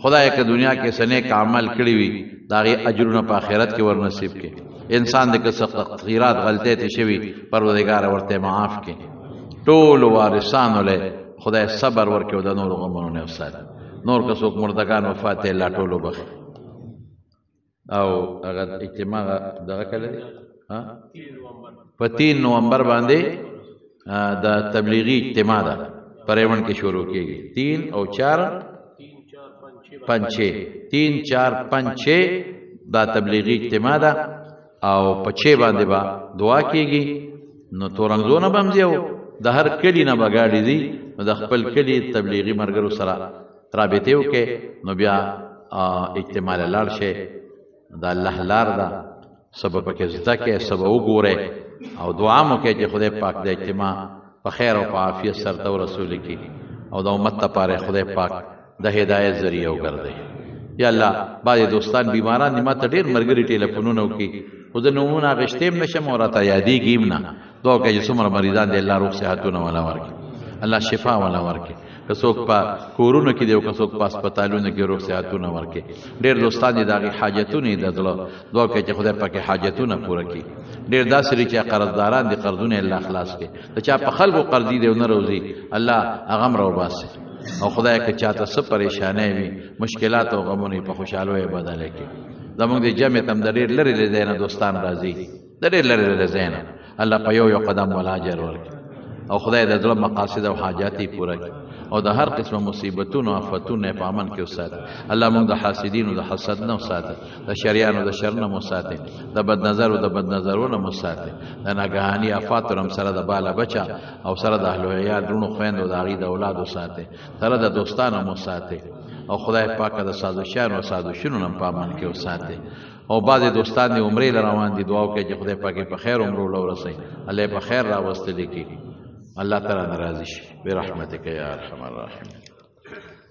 خدای که دنیا کې څه نیک عمل کړي وي د هغې اجرونه په آخرت کې ور نصیب کړي. انسان د که څه تقصیرات غلطۍ ترې شوي پروردګاره ورته معاف کړي. ټولو وارثانو له خدای صبر ورکړي او د نورو غمونو نه وساتي. نور که څوک مردگان وفات دی الله ټولو بخښي. او هغه اجتماع دغه کله دی په 3 نومبر باندې د تبلیغي اجتماع ده په ریوند کې شروع کېږي. 3 او 4 5 3 4 5 6 دا تبلیغي اجتماع ده او په 6 باندې با دعا کېږي. نو تورنګزونه به هم ځي او د هر کلي نه به ګاډي ځي، نو د خپل کلي تبلیغي ملګرو سره رابطې وکړئ، نو بیا اجتماع له لاړ شئ. دا الله لار ده، څه به پکې زده کړئ، څه به وګورئ او دعا مو کوئ چې خدای پاک د اجتماع په خیر او په عافیت سرته ورسولي کړي. او د امت لپاره خدای پاک د هدایت ذریعہ وګرځي یا الله بعض دوستان بیماران ما ته ډیر مرګري ټلیفونونه وکي خو د نمونه غشتیم نشم او راته یادېږي نه دعا کوي چې څومره مریضان دي الله روغ صحتونه ولا ورکړي الله شفا ولا ورکړي که څوک په کورونو کې دی او که څوک په هسپتالونو کې روغ صحتونه ورکړي ډېر دوستان دي د هغې حاجتونه یې د زړه دعا کوي چې خدای پاکې حاجتونه پوره کړي ډېر داسې دي چې قرضداران دي قرضونه الله خلاص کړي د چا په خلکو قرضي دی او نه روزي الله هغه هم راوباسي او خدای که چاته څه پریشانۍ وي مشکلات او غمونه په خوشحالۍ بدله کړي زمونږ د جمع تم د ډېر لرې له ځای نه دوستان راځي د ډېر لرې له ځای نه الله په یو قدم ولا اجر ورکړي او خدای د زړه مقاصد او حاجات یې پوره کړي او د هر قسمه مصیبتونو او آفتونو په امن کې وساتي الله موږ د حاسدینو د حسد نه وساتي د شریانو د شر نه وساتي د بد نظرو د بد نظرونو وساتي د ناګهاني آفات رم سره د بالا بچا او سره د اهل عیال درونو خويندو د هغې د اولاد وساتي سره د دوستانو وساتي او خدای پاک د سازشانو او سازشونو نه په امن کې وساتي او بعضې دوستان دې عمرې له روان دي دعا وکړي چې خدای پاک په خیر عمرو له ورسوي الله په خیر راوستلي کړي الله تعالی ناراضي شي برحمتک یا ارحم الراحمین